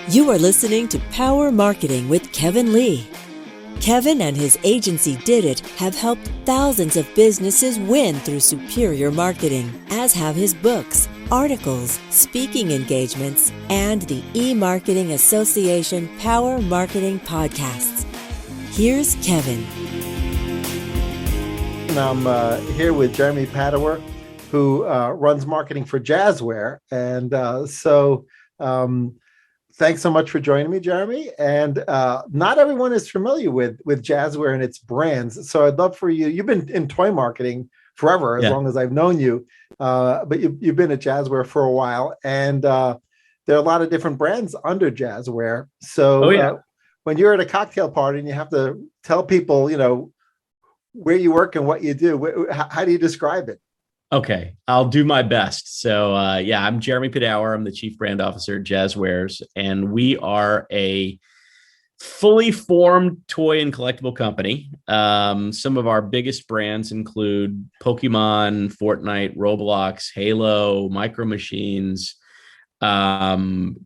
You are listening to Power Marketing with Kevin Lee. Kevin and his agency Did It have helped thousands of businesses win through superior marketing, as have his books, articles, speaking engagements, and the E-Marketing Association Power Marketing podcasts. Here's Kevin. I'm here with Jeremy Padawer, who runs marketing for Jazware. And thanks so much for joining me, Jeremy. And not everyone is familiar with Jazware and its brands. So I'd love for you. You've been in toy marketing forever, as long as I've known you. But you've been at Jazware for a while. And there are a lot of different brands under Jazware. So when you're at a cocktail party and you have to tell people, where you work and what you do, how do you describe it? Okay, I'll do my best. So I'm Jeremy Padawer. I'm the Chief Brand Officer at Jazwares, and we are a fully formed toy and collectible company. Some of our biggest brands include Pokemon, Fortnite, Roblox, Halo, Micro Machines, Cocomelon,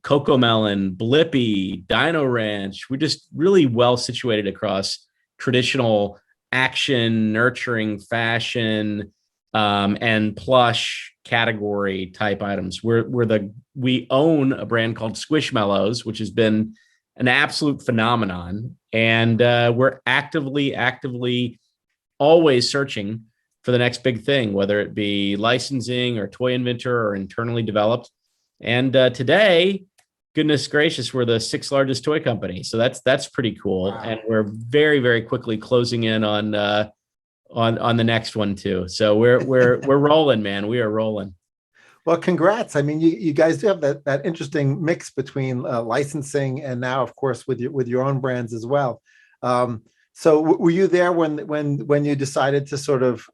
Blippi, Dino Ranch. We're just really well situated across traditional action, nurturing, fashion, and plush category type items. We own a brand called Squishmallows, which has been an absolute phenomenon. And we're actively always searching for the next big thing, whether it be licensing or toy inventor or internally developed. And today, goodness gracious, we're the sixth largest toy company. So that's pretty cool. Wow. And we're very, very quickly closing in on the next one too. So we're rolling, man. We are rolling. Well, congrats. I mean, you guys do have that interesting mix between licensing and now, of course, with your own brands as well. So were you there when you decided to sort of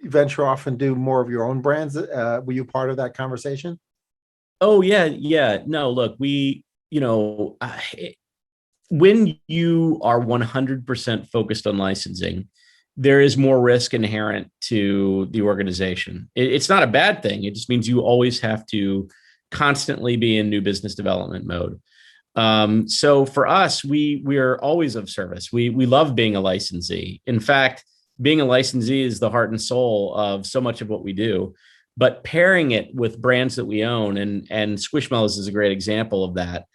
venture off and do more of your own brands? Were you part of that conversation? Oh yeah. No, look, when you are 100% focused on licensing, there is more risk inherent to the organization. It's not a bad thing. It just means you always have to constantly be in new business development mode. So for us, we are always of service. We love being a licensee. In fact, being a licensee is the heart and soul of so much of what we do. But pairing it with brands that we own, and Squishmallows is a great example of that,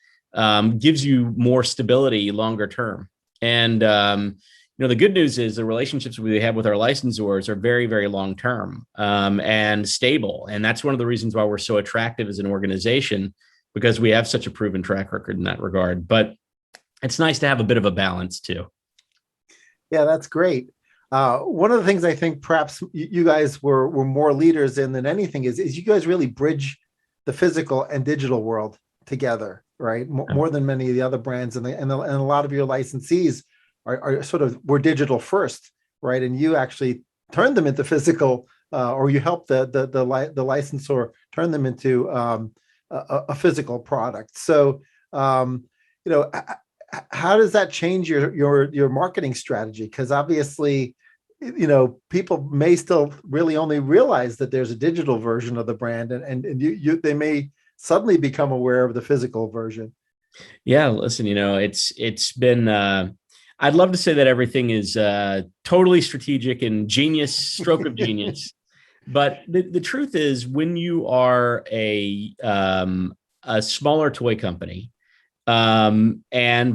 gives you more stability longer term. And the good news is the relationships we have with our licensors are very, very long term and stable. And that's one of the reasons why we're so attractive as an organization, because we have such a proven track record in that regard. But it's nice to have a bit of a balance too. Yeah, that's great. One of the things I think perhaps you guys were more leaders in than anything is you guys really bridge the physical and digital world together, right? More than many of the other brands, and a lot of your licensees are sort of were digital first, right? And you actually turned them into physical, or you helped the licensor turn them into a physical product. So, how does that change your marketing strategy? Because obviously, people may still really only realize that there's a digital version of the brand, and they may suddenly become aware of the physical version. Yeah, listen, it's been. I'd love to say that everything is totally strategic and stroke of genius. But the truth is, when you are a smaller toy company, and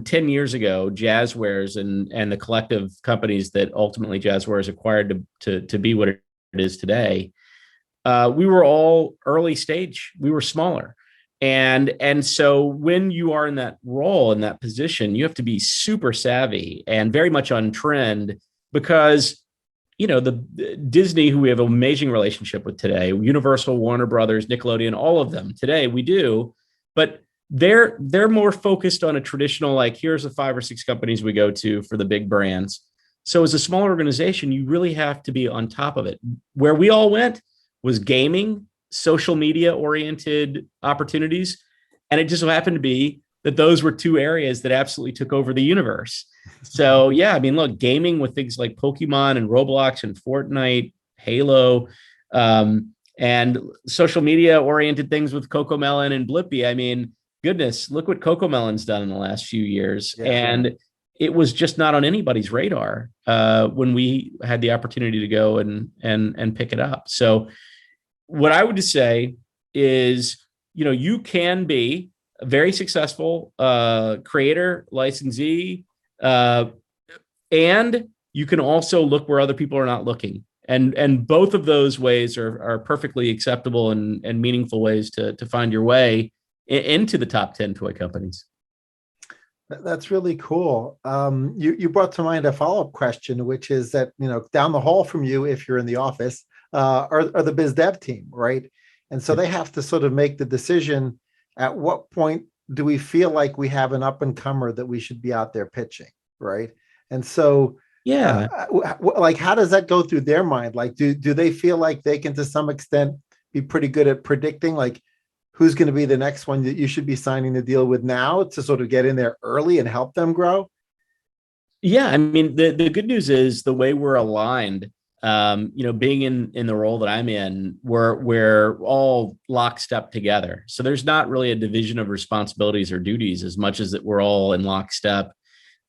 10 years ago, Jazwares and the collective companies that ultimately Jazwares acquired to be what it is today, we were all early stage. We were smaller. And so when you are in that role, in that position, you have to be super savvy and very much on trend, because the Disney, who we have an amazing relationship with today, Universal, Warner Brothers, Nickelodeon, all of them today we do, but they're more focused on a traditional, like, here's the 5 or 6 companies we go to for the big brands. So as a smaller organization, you really have to be on top of it. Where we all went was gaming, social media oriented opportunities. And it just so happened to be that those were 2 areas that absolutely took over the universe. So yeah, I mean, look, gaming with things like Pokemon and Roblox and Fortnite, Halo, and social media oriented things with Cocomelon and Blippi. I mean, goodness, look what Coco Melon's done in the last few years. Yeah. And it was just not on anybody's radar when we had the opportunity to go and pick it up. So what I would say is, you can be a very successful creator, licensee, and you can also look where other people are not looking. And both of those ways are perfectly acceptable and meaningful ways to find your way into the top 10 toy companies. That's really cool. You brought to mind a follow-up question, which is that, down the hall from you, if you're in the office, are the biz dev team, right? And so they have to sort of make the decision, at what point do we feel like we have an up-and-comer that we should be out there pitching, right? And so, Yeah. like, how does that go through their mind? Like, do they feel like they can, to some extent, be pretty good at predicting, like, who's going to be the next one that you should be signing the deal with now to sort of get in there early and help them grow? Yeah, I mean, the good news is the way we're aligned, being in the role that I'm in, we're all lockstep together. So there's not really a division of responsibilities or duties as much as that we're all in lockstep.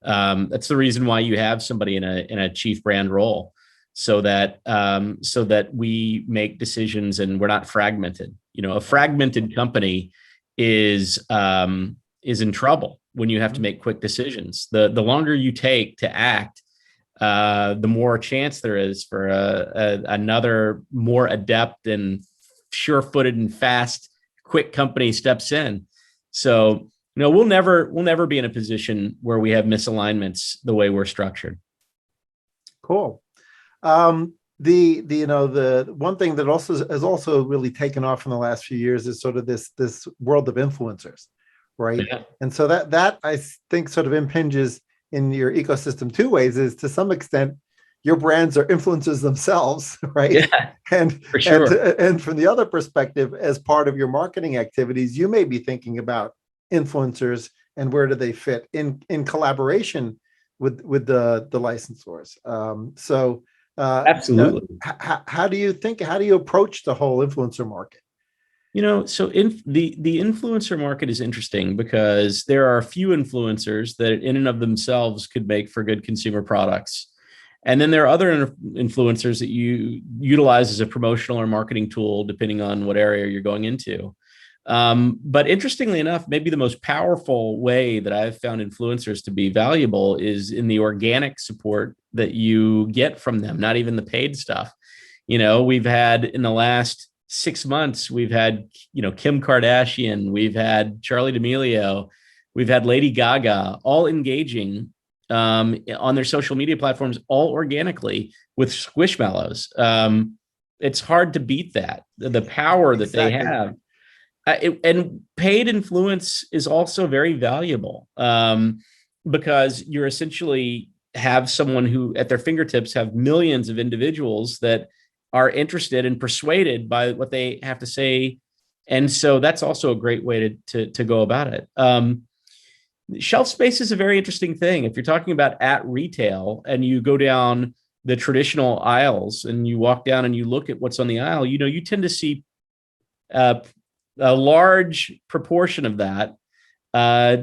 That's the reason why you have somebody in a chief brand role, so that we make decisions and we're not fragmented. A fragmented company is in trouble when you have to make quick decisions. The longer you take to act, the more chance there is for another more adept and sure-footed and fast, quick company steps in. So, we'll never be in a position where we have misalignments the way we're structured. Cool. The one thing that also has also really taken off in the last few years is sort of this world of influencers, right? Yeah. And so that I think sort of impinges in your ecosystem two ways. Is, to some extent, your brands are influencers themselves, right? Yeah, and for sure. and from the other perspective, as part of your marketing activities, you may be thinking about influencers and where do they fit in collaboration with the licensors. Absolutely. How do you approach the whole influencer market? So the influencer market is interesting because there are a few influencers that in and of themselves could make for good consumer products. And then there are other influencers that you utilize as a promotional or marketing tool, depending on what area you're going into. But interestingly enough, maybe the most powerful way that I've found influencers to be valuable is in the organic support that you get from them, not even the paid stuff. We've had in the last 6 months, we've had, Kim Kardashian, we've had Charli D'Amelio, we've had Lady Gaga, all engaging on their social media platforms, all organically with Squishmallows. It's hard to beat that, the power that they have. And paid influence is also very valuable because you're essentially have someone who at their fingertips have millions of individuals that are interested and persuaded by what they have to say. And so that's also a great way to go about it. Shelf space is a very interesting thing. If you're talking about at retail and you go down the traditional aisles and you walk down and you look at what's on the aisle, you tend to see a large proportion of that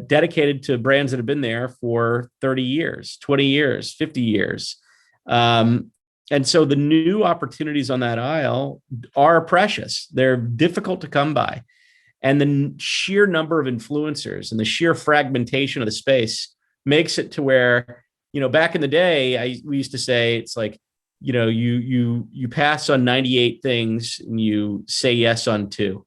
dedicated to brands that have been there for 30 years, 20 years, 50 years. And so the new opportunities on that aisle are precious. They're difficult to come by. And the sheer number of influencers and the sheer fragmentation of the space makes it to where, back in the day, we used to say it's like, you pass on 98 things and you say yes on 2.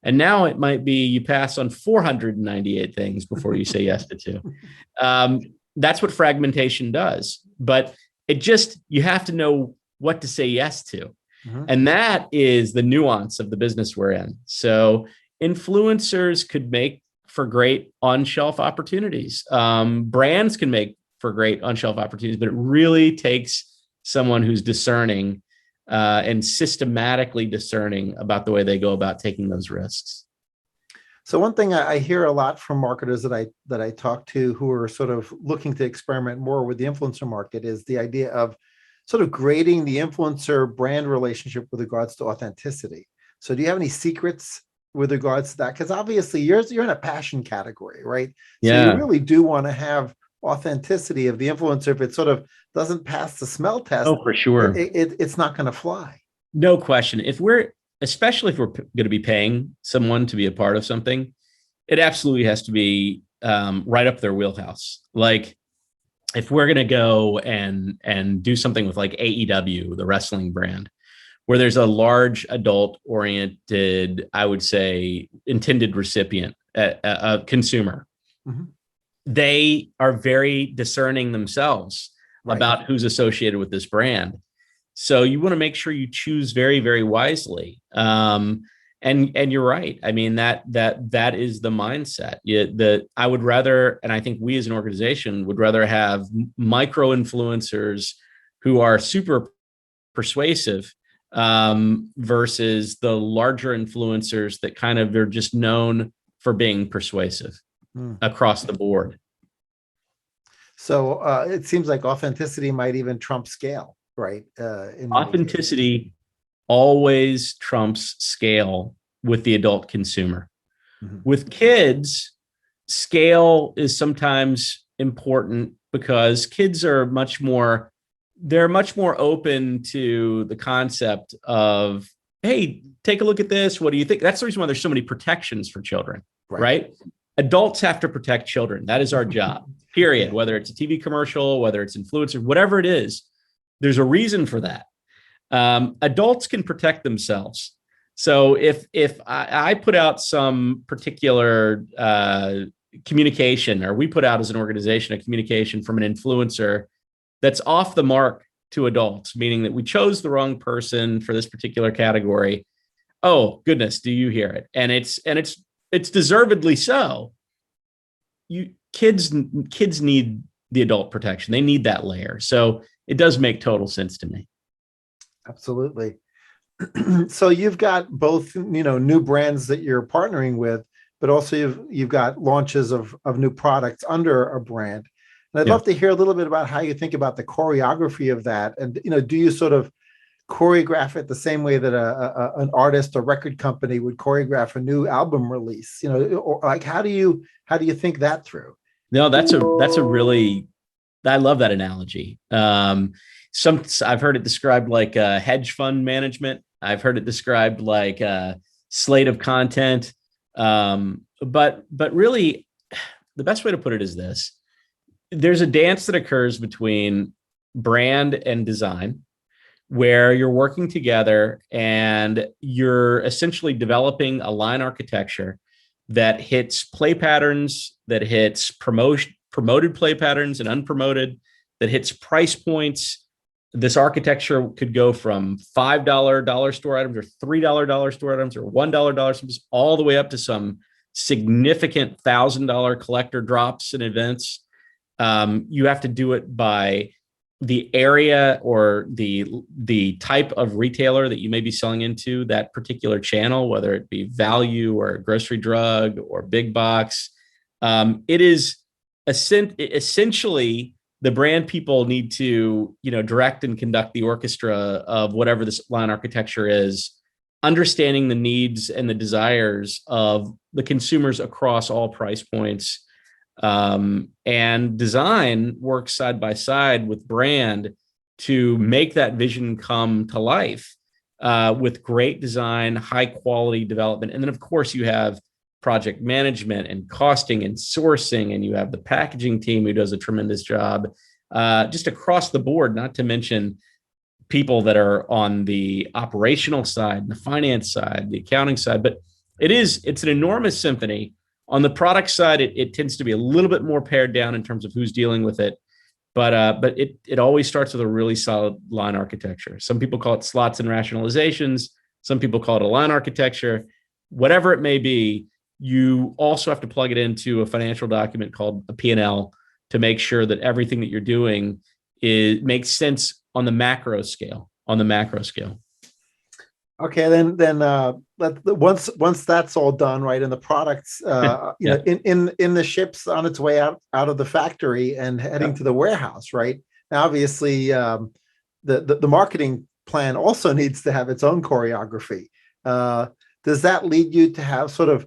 And now it might be you pass on 498 things before you say yes to 2. That's what fragmentation does. But you have to know what to say yes to. Mm-hmm. And that is the nuance of the business we're in. So influencers could make for great on-shelf opportunities. Brands can make for great on-shelf opportunities, but it really takes someone who's discerning and systematically discerning about the way they go about taking those risks. So one thing I hear a lot from marketers that I talk to who are sort of looking to experiment more with the influencer market is the idea of sort of grading the influencer brand relationship with regards to authenticity. So do you have any secrets with regards to that? Because obviously you're in a passion category, right? So Yeah. you really do want to have authenticity of the influencer. If it sort of doesn't pass the smell test, Oh, for sure. it's not going to fly. No question. Especially if we're going to be paying someone to be a part of something, it absolutely has to be right up their wheelhouse. Like if we're going to go and do something with like AEW, the wrestling brand, where there's a large adult oriented, I would say, intended recipient, a consumer, Mhm. they are very discerning themselves Right. about who's associated with this brand. So you want to make sure you choose very, very wisely. And you're right. I mean, that is the mindset. I would rather, and I think we as an organization would rather have micro influencers who are super persuasive versus the larger influencers that kind of they're just known for being persuasive across the board. So it seems like authenticity might even trump scale, right? Authenticity always trumps scale with the adult consumer. Mm-hmm. With kids, scale is sometimes important because kids are much more open to the concept of, hey, take a look at this. What do you think? That's the reason why there's so many protections for children, right? Adults have to protect children. That is our job, period. Yeah. Whether it's a TV commercial, whether it's influencer, whatever it is, there's a reason for that. Adults can protect themselves. So if I put out some particular communication, or we put out as an organization a communication from an influencer that's off the mark to adults, meaning that we chose the wrong person for this particular category. Oh goodness, do you hear it? And it's deservedly so. Kids need the adult protection. They need that layer. So it does make total sense to me. Absolutely. So you've got both, new brands that you're partnering with, but also you've got launches of new products under a brand. And I'd love to hear a little bit about how you think about the choreography of that. And, do you sort of choreograph it the same way that an artist or record company would choreograph a new album release? Or like, how do you think that through? No, that's a really, I love that analogy. I've heard it described like hedge fund management. I've heard it described like a slate of content. But really, the best way to put it is this. There's a dance that occurs between brand and design where you're working together and you're essentially developing a line architecture that hits play patterns, that hits promoted play patterns and unpromoted, that hits price points. This architecture could go from $5 dollar store items or $3 dollar store items or $1 dollar items all the way up to some significant $1,000 collector drops and events. You have to do it by the area or the type of retailer that you may be selling into, that particular channel, whether it be value or grocery drug or big box. It is essentially the brand people need to, direct and conduct the orchestra of whatever this line architecture is, understanding the needs and the desires of the consumers across all price points. And design works side by side with brand to make that vision come to life with great design, high quality development. And then, of course, you have project management and costing and sourcing, and you have the packaging team who does a tremendous job just across the board, not to mention people that are on the operational side, the finance side, the accounting side. But it's an enormous symphony. On the product side, it tends to be a little bit more pared down in terms of who's dealing with it. But it always starts with a really solid line architecture. Some people call it slots and rationalizations. Some people call it a line architecture. Whatever it may be, you also have to plug it into a financial document called a P&L to make sure that everything that you're doing makes sense on the macro scale. Okay, then once that's all done, right, and the products, in the ships on its way out of the factory and heading to the warehouse, right? Now, obviously, the marketing plan also needs to have its own choreography. does that lead you to have sort of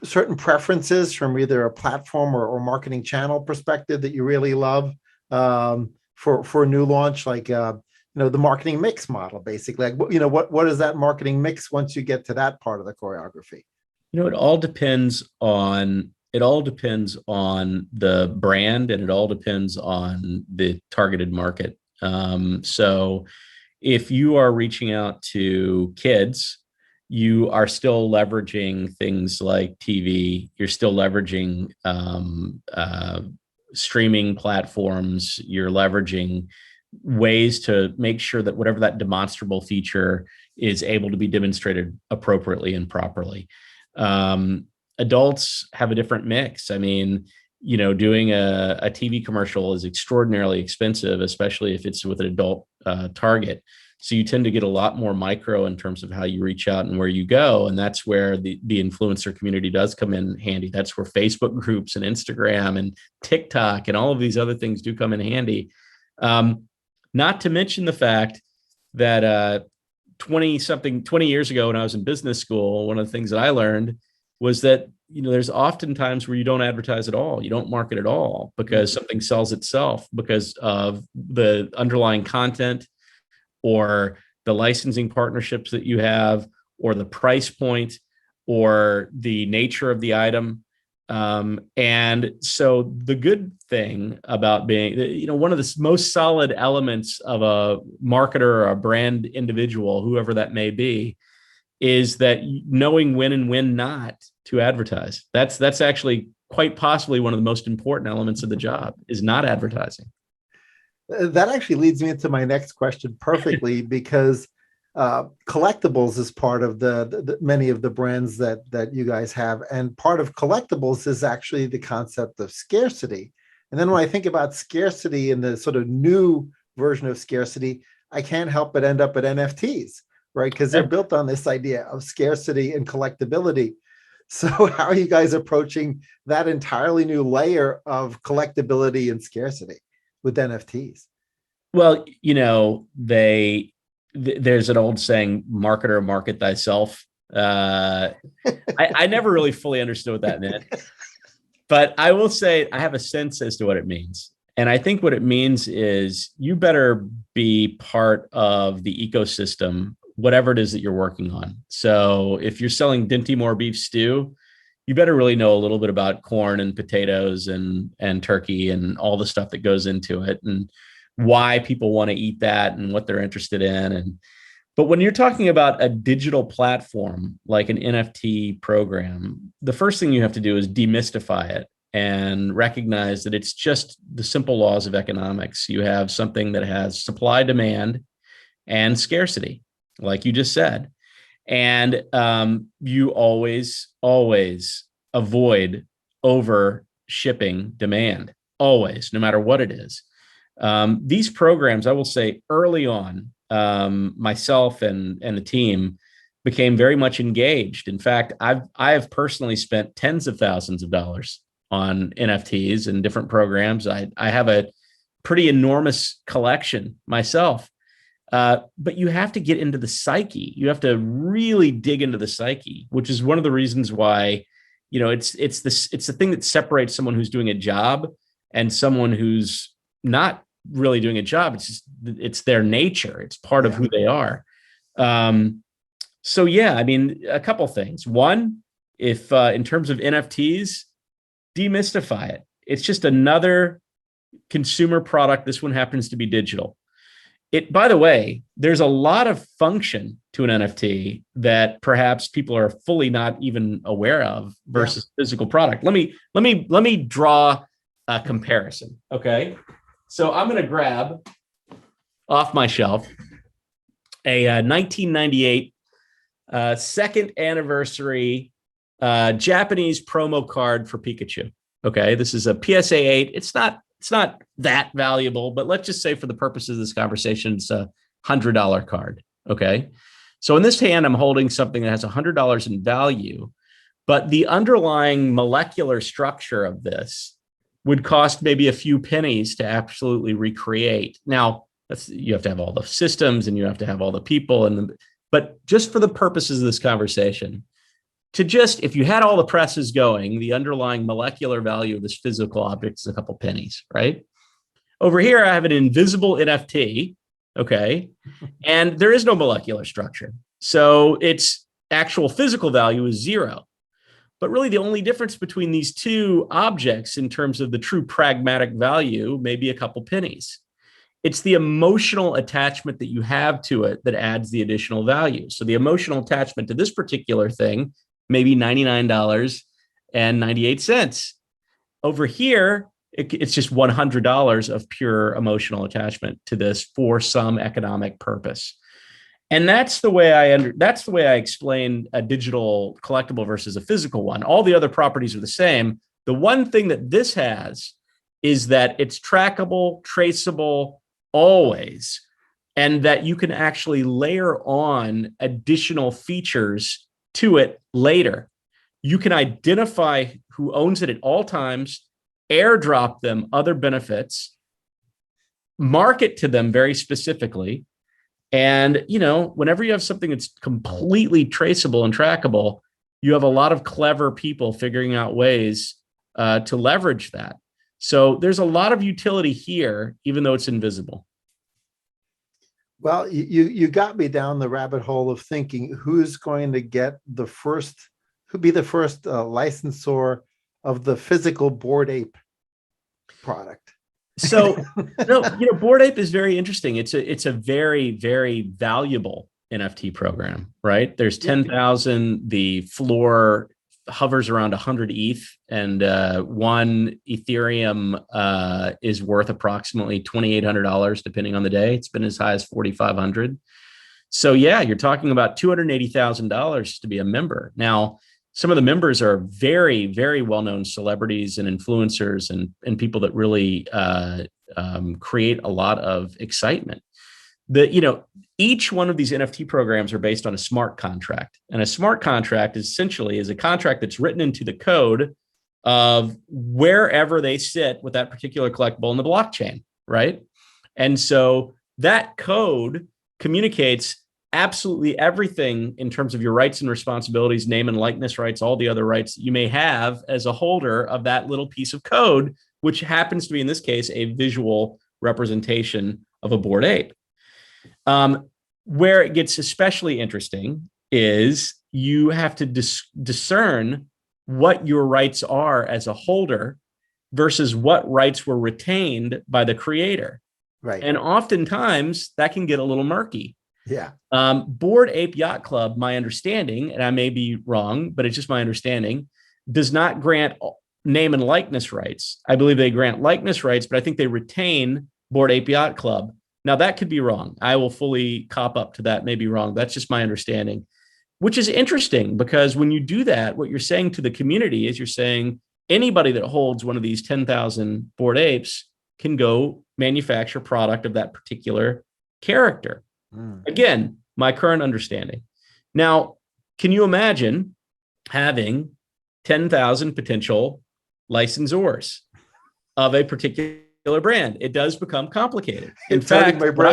certain preferences from either a platform or marketing channel perspective that you really love for a new launch, like the marketing mix model, basically? Like, what is that marketing mix once you get to that part of the choreography? It all depends on the brand, and it all depends on the targeted market. So if you are reaching out to kids, you are still leveraging things like TV. You're still leveraging streaming platforms. You're leveraging ways to make sure that whatever that demonstrable feature is able to be demonstrated appropriately and properly. Adults have a different mix. I mean, doing a TV commercial is extraordinarily expensive, especially if it's with an adult target. So you tend to get a lot more micro in terms of how you reach out and where you go. And that's where the influencer community does come in handy. That's where Facebook groups and Instagram and TikTok and all of these other things do come in handy. Not to mention the fact that 20 years ago when I was in business school, one of the things that I learned was that, there's often times where you don't advertise at all. You don't market at all because something sells itself because of the underlying content or the licensing partnerships that you have, or the price point, or the nature of the item. And so the good thing about being, one of the most solid elements of a marketer or a brand individual, whoever that may be, is that knowing when and when not to advertise. That's actually quite possibly one of the most important elements of the job, is not advertising. That actually leads me into my next question perfectly, because collectibles is part of the many of the brands that you guys have, and part of collectibles is actually the concept of scarcity. And then when I think about scarcity and the sort of new version of scarcity, I can't help but end up at NFTs, right? Because they're built on this idea of scarcity and collectibility. So how are you guys approaching that entirely new layer of collectibility and scarcity with NFTs? Well, there's an old saying, marketer, market thyself. I never really fully understood what that meant, but I will say I have a sense as to what it means. And I think what it means is you better be part of the ecosystem, whatever it is that you're working on. So if you're selling Dinty Moore beef stew, you better really know a little bit about corn and potatoes and turkey and all the stuff that goes into it, and why people want to eat that and what they're interested in. But when you're talking about a digital platform like an NFT program, the first thing you have to do is demystify it and recognize that it's just the simple laws of economics. You have something that has supply, demand, and scarcity, like you just said. And you always avoid over shipping demand, always, no matter what it is. These programs, I will say early on, myself and the team became very much engaged. In fact, I have personally spent tens of thousands of dollars on NFTs and different programs. I have a pretty enormous collection myself. But you have to get into the psyche. You have to really dig into the psyche, which is one of the reasons why, it's the thing that separates someone who's doing a job and someone who's not really doing a job. It's their nature. It's part of who they are. So yeah, I mean, a couple things. One, if in terms of NFTs, demystify it. It's just another consumer product. This one happens to be digital. By the way, there's a lot of function to an NFT that perhaps people are fully not even aware of versus physical product. Let me draw a comparison. Okay. So I'm going to grab off my shelf a 1998 second anniversary Japanese promo card for Pikachu. Okay. This is a PSA 8. It's not that valuable, but let's just say for the purposes of this conversation, it's a $100 card. Okay. So in this hand, I'm holding something that has $100 in value, but the underlying molecular structure of this would cost maybe a few pennies to absolutely recreate. Now, you have to have all the systems and you have to have all the people, But just for the purposes of this conversation, to just, if you had all the presses going, the underlying molecular value of this physical object is a couple pennies, right? Over here, I have an invisible NFT, okay? And there is no molecular structure. So its actual physical value is zero. But really, the only difference between these two objects in terms of the true pragmatic value may be a couple pennies. It's the emotional attachment that you have to it that adds the additional value. So the emotional attachment to this particular thing may be $99.98. Over here, it's just $100 of pure emotional attachment to this for some economic purpose. And that's the way I explain a digital collectible versus a physical one. All the other properties are the same. The one thing that this has is that it's trackable, traceable, always, and that you can actually layer on additional features to it later. You can identify who owns it at all times, airdrop them other benefits, market to them very specifically. And, whenever you have something that's completely traceable and trackable, you have a lot of clever people figuring out ways to leverage that. So there's a lot of utility here, even though it's invisible. Well, you got me down the rabbit hole of thinking who's going to get who'd be the first licensor of the physical Bored Ape product. So, Bored Ape is very interesting. It's a very, very valuable NFT program, right? There's 10,000. The floor hovers around 100 ETH, and one Ethereum is worth approximately $2,800, depending on the day. It's been as high as $4,500. So, yeah, you're talking about $280,000 to be a member. Now, some of the members are very, very well-known celebrities and influencers and people that really create a lot of excitement. Each one of these NFT programs are based on a smart contract. And a smart contract is a contract that's written into the code of wherever they sit with that particular collectible in the blockchain, right? And so that code communicates absolutely everything in terms of your rights and responsibilities, name and likeness rights, all the other rights that you may have as a holder of that little piece of code, which happens to be, in this case, a visual representation of a Bored Ape. Where it gets especially interesting is you have to discern what your rights are as a holder versus what rights were retained by the creator. Right. And oftentimes that can get a little murky. Yeah. Bored Ape Yacht Club, my understanding, and I may be wrong, but it's just my understanding, does not grant name and likeness rights. I believe they grant likeness rights, but I think they retain Bored Ape Yacht Club. Now, that could be wrong. I will fully cop up to that, may be wrong. That's just my understanding, which is interesting because when you do that, what you're saying to the community is you're saying anybody that holds one of these 10,000 Bored Apes can go manufacture product of that particular character. Again, my current understanding. Now, can you imagine having 10,000 potential licensors of a particular brand? It does become complicated. In fact, what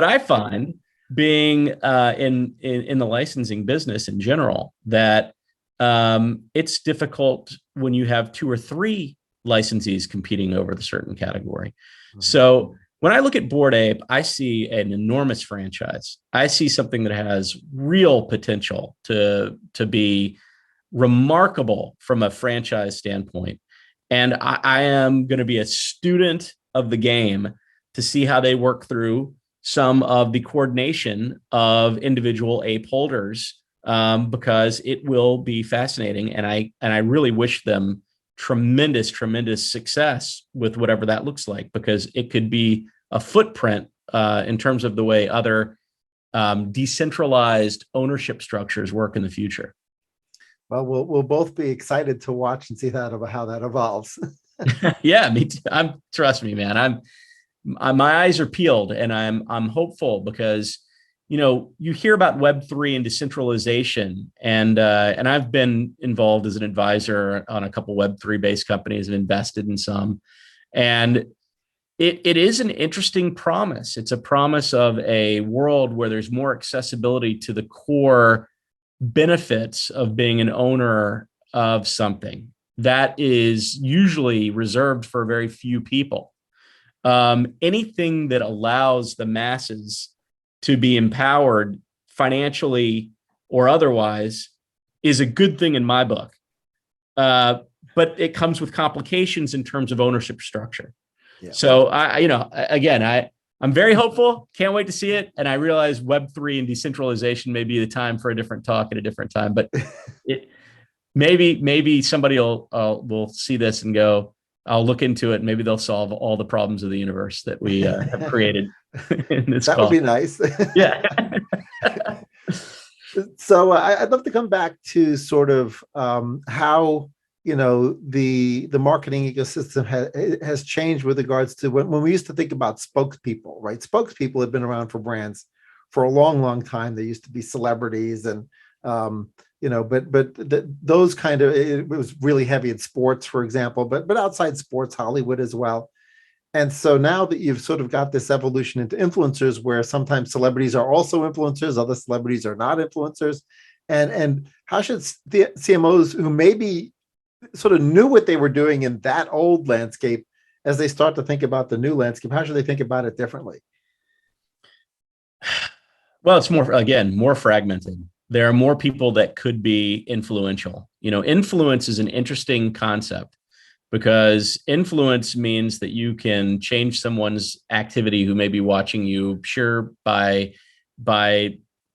I find being in the licensing business in general, that it's difficult when you have 2 or 3 licensees competing over the certain category. Mm-hmm. So when I look at Bored Ape, I see an enormous franchise. I see something that has real potential to be remarkable from a franchise standpoint. And I am going to be a student of the game to see how they work through some of the coordination of individual ape holders, because it will be fascinating. And I really wish them tremendous success with whatever that looks like, because it could be a footprint in terms of the way other decentralized ownership structures work in the future. Well, we'll both be excited to watch and see how that evolves. Yeah, me too. Trust me, man. My eyes are peeled, and I'm hopeful because you hear about Web3 and decentralization, and I've been involved as an advisor on a couple Web3 based companies and invested in some, and it is an interesting promise. It's a promise of a world where there's more accessibility to the core benefits of being an owner of something that is usually reserved for very few people. Anything that allows the masses to be empowered financially or otherwise is a good thing in my book. But it comes with complications in terms of ownership structure. Yeah. So I'm very hopeful. Can't wait to see it. And I realize Web3 and decentralization may be the time for a different talk at a different time. But maybe somebody will see this and go, I'll look into it. Maybe they'll solve all the problems of the universe that we have created in this That call. Would be nice. Yeah. So I'd love to come back to sort of how the marketing ecosystem has changed with regards to when we used to think about spokespeople, right? Spokespeople have been around for brands for a long, long time. They used to be celebrities, and those kind of, it was really heavy in sports, for example, but outside sports, Hollywood as well. And so now that you've sort of got this evolution into influencers, where sometimes celebrities are also influencers, other celebrities are not influencers, and how should the CMOs who maybe sort of knew what they were doing in that old landscape, as they start to think about the new landscape, how should they think about it differently? Well, it's more fragmented. There are more people that could be influential. Influence is an interesting concept, because influence means that you can change someone's activity who may be watching you pure by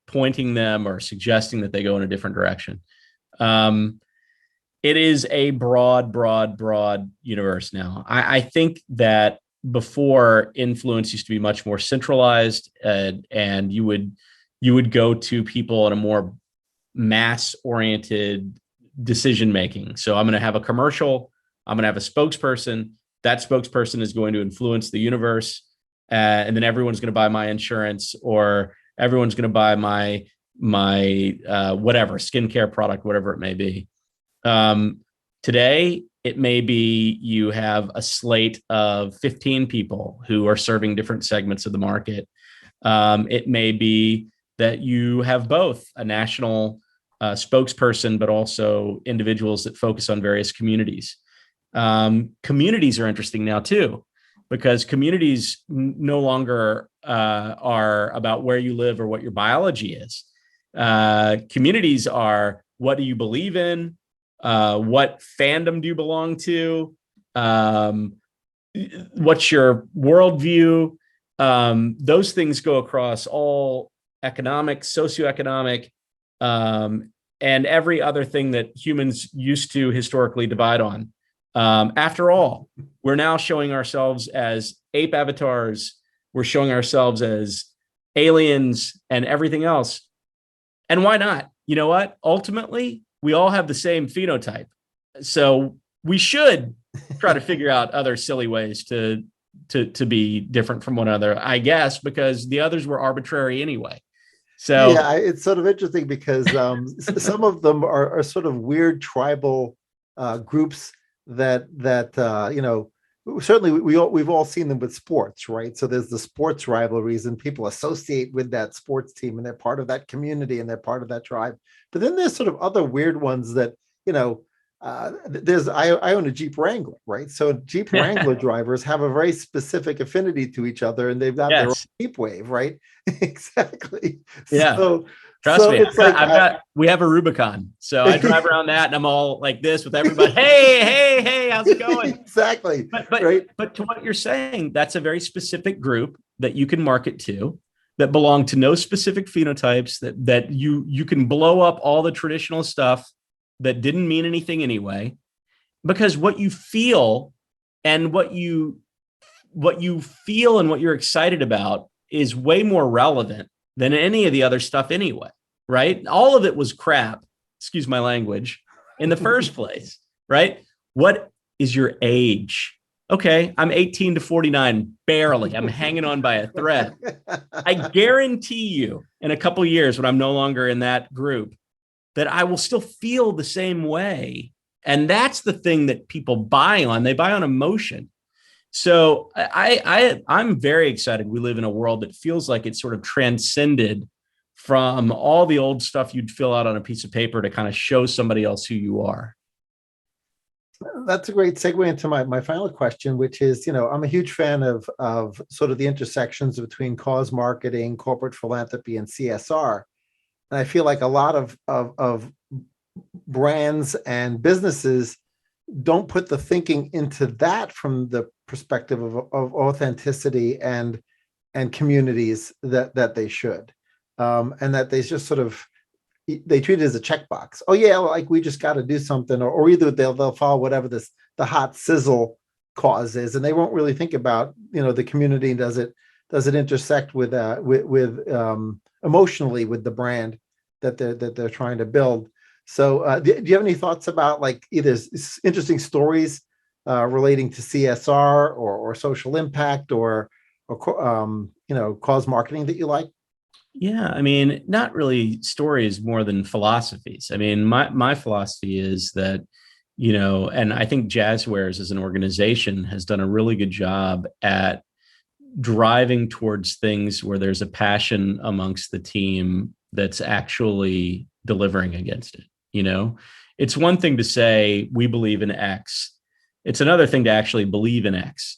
pointing them or suggesting that they go in a different direction. It is a broad universe now. I think that before, influence used to be much more centralized, and you would go to people in a more mass-oriented decision-making. So I'm going to have a commercial, I'm going to have a spokesperson. That spokesperson is going to influence the universe, and then everyone's going to buy my insurance, or everyone's going to buy my whatever skincare product, whatever it may be. Today, it may be you have a slate of 15 people who are serving different segments of the market. It may be that you have both a national spokesperson, but also individuals that focus on various communities. Communities are interesting now too, because communities no longer are about where you live or what your biology is. Communities are, what do you believe in? What fandom do you belong to? What's your worldview? Those things go across all economic, socioeconomic, and every other thing that humans used to historically divide on. After all, we're now showing ourselves as ape avatars. We're showing ourselves as aliens and everything else. And why not? You know what? Ultimately, we all have the same phenotype. So we should try to figure out other silly ways to be different from one another, I guess, because the others were arbitrary anyway. So yeah, it's sort of interesting because some of them are sort of weird tribal groups that certainly we've all seen them with sports, right? So there's the sports rivalries, and people associate with that sports team, and they're part of that community, and they're part of that tribe. But then there's sort of other weird ones that, I own a Jeep Wrangler, right? So Jeep Wrangler drivers have a very specific affinity to each other, and they've got their own Jeep wave, right? Exactly. Yeah. So trust me, it's we have a Rubicon. So I drive around that, and I'm all like this with everybody. Hey, how's it going? Exactly. But right. But to what you're saying, that's a very specific group that you can market to, that belong to no specific phenotypes, that you can blow up all the traditional stuff that didn't mean anything anyway, because what you feel and what you feel and what you're excited about is way more relevant than any of the other stuff anyway, right? All of it was crap, excuse my language, in the first place, right? What is your age? Okay, I'm 18 to 49, barely. I'm hanging on by a thread. I guarantee you, in a couple of years, when I'm no longer in that group, that I will still feel the same way. And that's the thing that people buy on. They buy on emotion. So I'm very excited. We live in a world that feels like it's sort of transcended from all the old stuff you'd fill out on a piece of paper to kind of show somebody else who you are. That's a great segue into my final question, which is, I'm a huge fan of sort of the intersections between cause marketing, corporate philanthropy, and CSR. And I feel like a lot of brands and businesses don't put the thinking into that from the perspective of authenticity and communities that they should. And that they just sort of, they treat it as a checkbox. Oh yeah, like we just got to do something, or either they'll follow whatever the hot sizzle cause is, and they won't really think about the community. Does it intersect with emotionally with the brand that they're trying to build? So do you have any thoughts about like either interesting stories relating to CSR or social impact or cause marketing that you like? Yeah, I mean, not really stories more than philosophies. I mean, my philosophy is that, and I think Jazwares as an organization has done a really good job at driving towards things where there's a passion amongst the team that's actually delivering against it. It's one thing to say we believe in X. It's another thing to actually believe in X.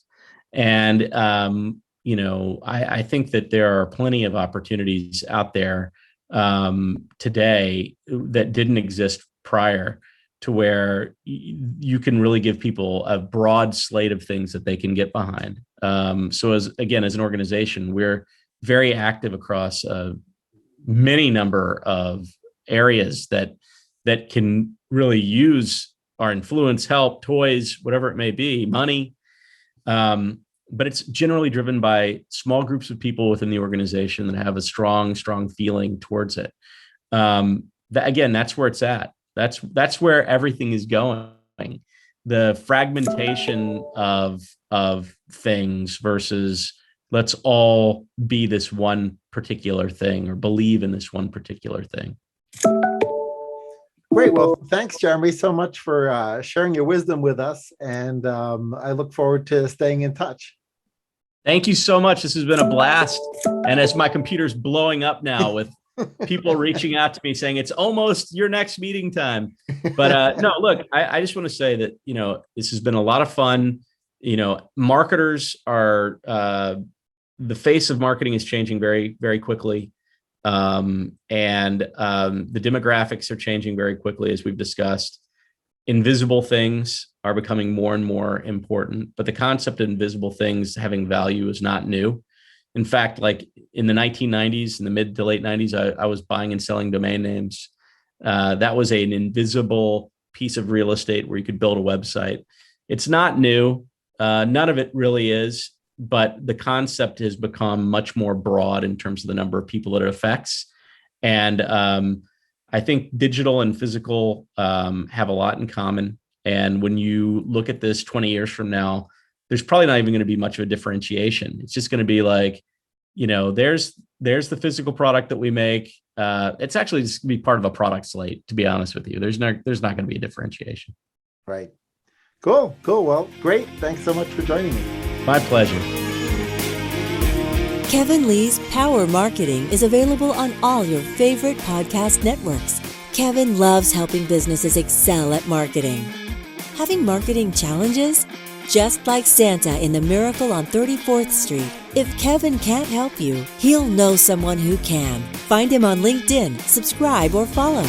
And I think that there are plenty of opportunities out there today that didn't exist prior, to where you can really give people a broad slate of things that they can get behind. So as an organization, we're very active across many number of areas that can really use our influence, help, toys, whatever it may be, money. But it's generally driven by small groups of people within the organization that have a strong feeling towards it. That's where it's at. That's where everything is going. The fragmentation of things versus let's all be this one particular thing or believe in this one particular thing. Great. Well, thanks, Jeremy, so much for sharing your wisdom with us. And I look forward to staying in touch. Thank you so much. This has been a blast. And as my computer's blowing up now with people reaching out to me saying it's almost your next meeting time. But no, look, I just want to say that, this has been a lot of fun. Marketers are, the face of marketing is changing very, very quickly. And the demographics are changing very quickly, as we've discussed. Invisible things are becoming more and more important, but the concept of invisible things having value is not new. In fact, like in the 1990s, in the mid to late 90s, I was buying and selling domain names. That was an invisible piece of real estate where you could build a website. It's not new. None of it really is, but the concept has become much more broad in terms of the number of people that it affects. And I think digital and physical have a lot in common. And when you look at this 20 years from now, there's probably not even going to be much of a differentiation. It's just going to be like, there's the physical product that we make. It's actually just going to be part of a product slate, to be honest with you. There's not going to be a differentiation. Right. Cool. Well, great. Thanks so much for joining me. My pleasure. Kevin Lee's Power Marketing is available on all your favorite podcast networks. Kevin loves helping businesses excel at marketing. Having marketing challenges? Just like Santa in The Miracle on 34th Street, if Kevin can't help you, he'll know someone who can. Find him on LinkedIn, subscribe, or follow.